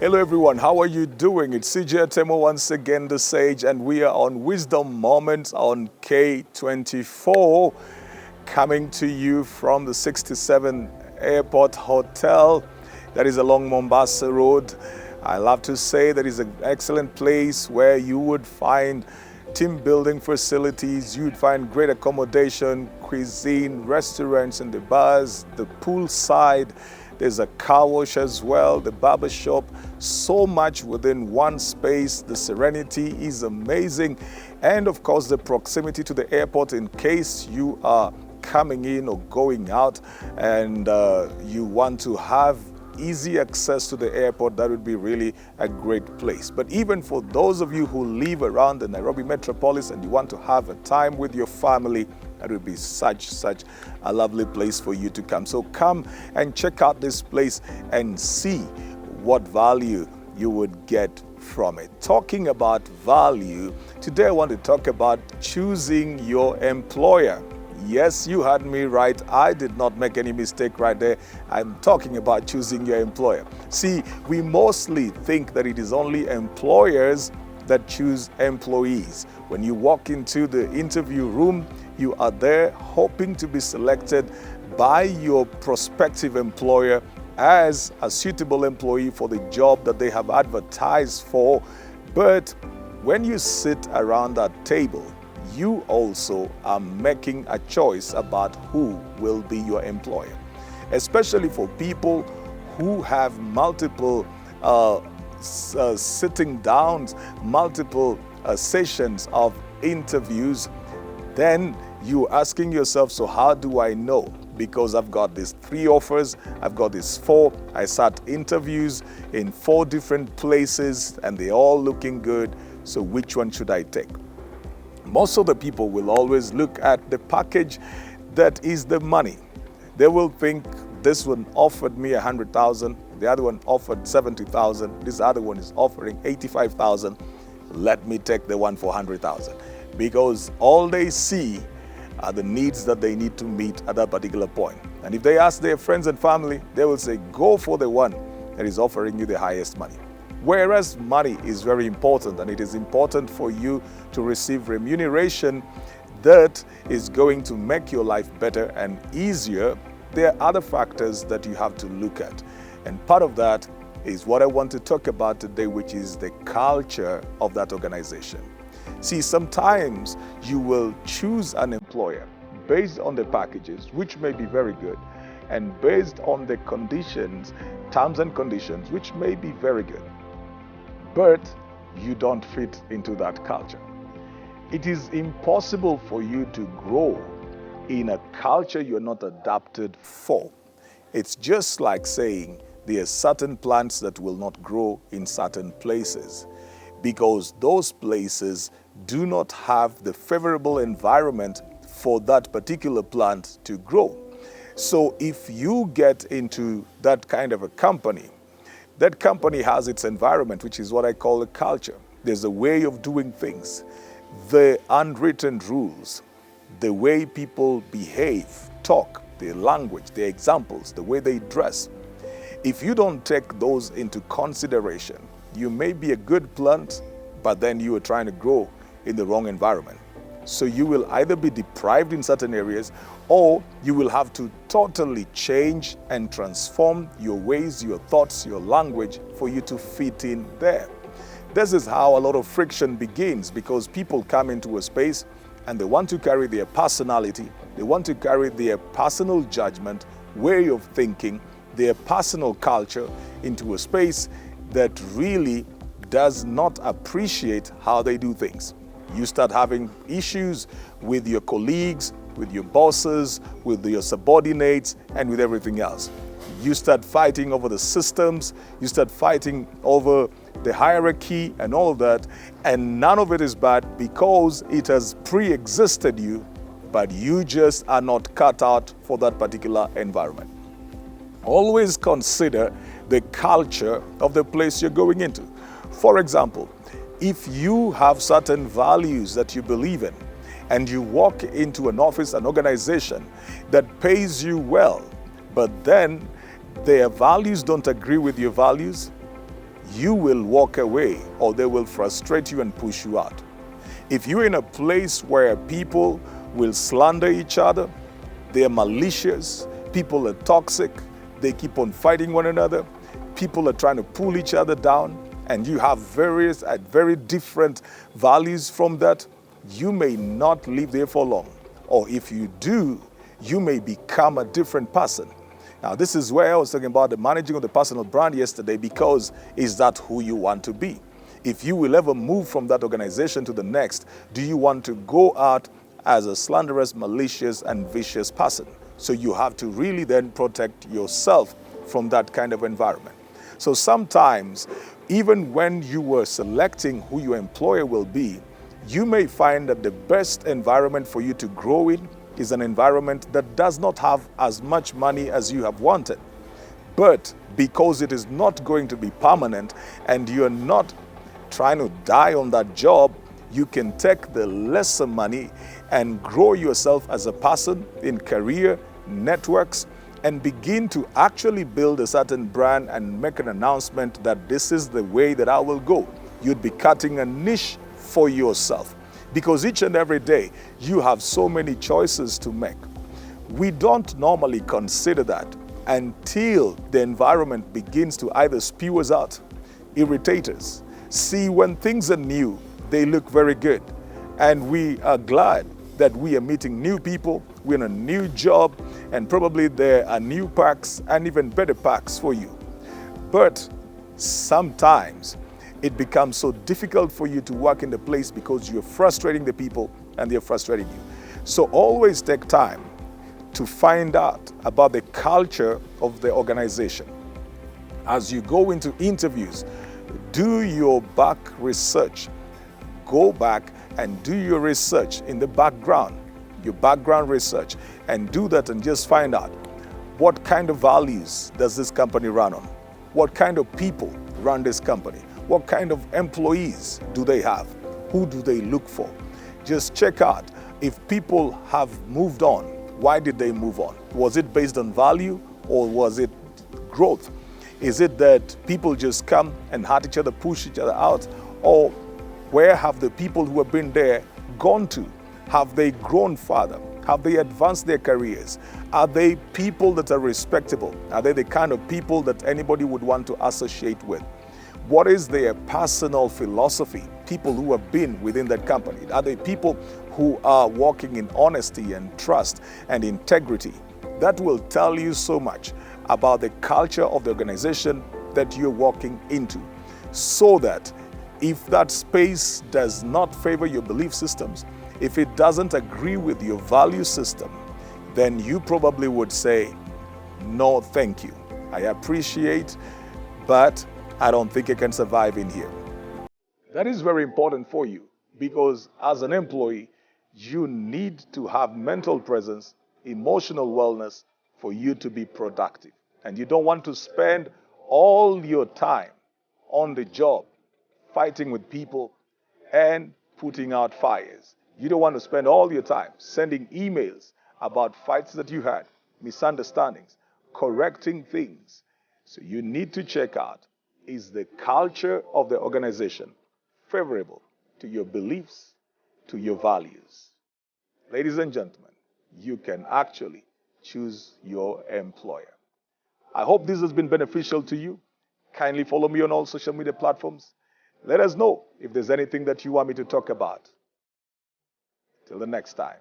Hello everyone, how are you doing? It's C.J Atemo once again, the Sage, and we are on Wisdom Moments on K24, coming to you from the 67 Airport Hotel that is along Mombasa Road. I love to say that is an excellent place where you would find team building facilities, you'd find great accommodation, cuisine, restaurants and the bars, the poolside. There's a car wash as well, the barber shop, so much within one space. The serenity is amazing. And of course, the proximity to the airport in case you are coming in or going out and you want to have easy access to the airport, that would be really a great place. But even for those of you who live around the Nairobi metropolis and you want to have a time with your family, that would be such a lovely place for you to come. So come and check out this place and see what value you would get from it. Talking about value, today I want to talk about choosing your employer. Yes, you heard me right. I did not make any mistake right there. I'm talking about choosing your employer. See, we mostly think that it is only employers that choose employees. When you walk into the interview room, you are there hoping to be selected by your prospective employer as a suitable employee for the job that they have advertised for. But when you sit around that table, you also are making a choice about who will be your employer, especially for people who have multiple sitting downs, multiple sessions of interviews. Then you're asking yourself, so how do I know? Because I've got these 3 offers, I've got these 4. I sat interviews in 4 different places and they're all looking good. So which one should I take? Most of the people will always look at the package that is the money. They will think this one offered me 100,000, the other one offered 70,000, this other one is offering 85,000. Let me take the one for 100,000, because all they see are the needs that they need to meet at that particular point. And if they ask their friends and family, they will say, go for the one that is offering you the highest money. Whereas money is very important, and it is important for you to receive remuneration that is going to make your life better and easier, there are other factors that you have to look at. And part of that is what I want to talk about today, which is the culture of that organization. See, sometimes you will choose an employer based on the packages, which may be very good, and based on the conditions, terms and conditions, which may be very good. But you don't fit into that culture. It is impossible for you to grow in a culture you're not adapted for. It's just like saying there are certain plants that will not grow in certain places because those places do not have the favorable environment for that particular plant to grow. So if you get into that kind of a company, that company has its environment, which is what I call a culture. There's a way of doing things, the unwritten rules, the way people behave, talk, their language, their examples, the way they dress. If you don't take those into consideration, you may be a good plant, but then you are trying to grow in the wrong environment. So you will either be deprived in certain areas, or you will have to totally change and transform your ways, your thoughts, your language for you to fit in there. This is how a lot of friction begins, because people come into a space and they want to carry their personality, they want to carry their personal judgment, way of thinking, their personal culture into a space that really does not appreciate how they do things. You start having issues with your colleagues, with your bosses, with your subordinates, and with everything else. You start fighting over the systems, you start fighting over the hierarchy and all of that, and none of it is bad because it has pre-existed you, but you just are not cut out for that particular environment. Always consider the culture of the place you're going into. For example, if you have certain values that you believe in, and you walk into an office, an organization that pays you well, but then their values don't agree with your values, you will walk away or they will frustrate you and push you out. If you're in a place where people will slander each other, they are malicious, people are toxic, they keep on fighting one another, people are trying to pull each other down, and you have very different values from that, you may not live there for long. Or if you do, you may become a different person. Now, this is where I was talking about the managing of the personal brand yesterday, because is that who you want to be? If you will ever move from that organization to the next, do you want to go out as a slanderous, malicious, and vicious person? So you have to really then protect yourself from that kind of environment. So sometimes, even when you were selecting who your employer will be, you may find that the best environment for you to grow in is an environment that does not have as much money as you have wanted. But because it is not going to be permanent and you're not trying to die on that job, you can take the lesser money and grow yourself as a person in career, networks, and begin to actually build a certain brand and make an announcement that this is the way that I will go. You'd be cutting a niche for yourself, because each and every day you have so many choices to make. We don't normally consider that until the environment begins to either spew us out, irritate us. See, when things are new, they look very good, and we are glad that we are meeting new people, we're in a new job, and probably there are new perks and even better perks for you. But sometimes it becomes so difficult for you to work in the place because you're frustrating the people and they're frustrating you. So always take time to find out about the culture of the organization. As you go into interviews, do your back research. Go back and do your research in the background, your background research, and do that and just find out what kind of values does this company run on? What kind of people run this company? What kind of employees do they have? Who do they look for? Just check out if people have moved on. Why did they move on? Was it based on value or was it growth? Is it that people just come and hurt each other, push each other out? Or where have the people who have been there gone to? Have they grown further? Have they advanced their careers? Are they people that are respectable? Are they the kind of people that anybody would want to associate with? What is their personal philosophy? People who have been within that company. Are they people who are walking in honesty and trust and integrity? That will tell you so much about the culture of the organization that you're walking into. So that if that space does not favor your belief systems, if it doesn't agree with your value system, then you probably would say, no, thank you. I appreciate, but I don't think I can survive in here. That is very important for you, because as an employee, you need to have mental presence, emotional wellness for you to be productive. And you don't want to spend all your time on the job fighting with people and putting out fires. You don't want to spend all your time sending emails about fights that you had, misunderstandings, correcting things. So you need to check out, is the culture of the organization favorable to your beliefs, to your values? Ladies and gentlemen, you can actually choose your employer. I hope this has been beneficial to you. Kindly follow me on all social media platforms. Let us know if there's anything that you want me to talk about. Till the next time.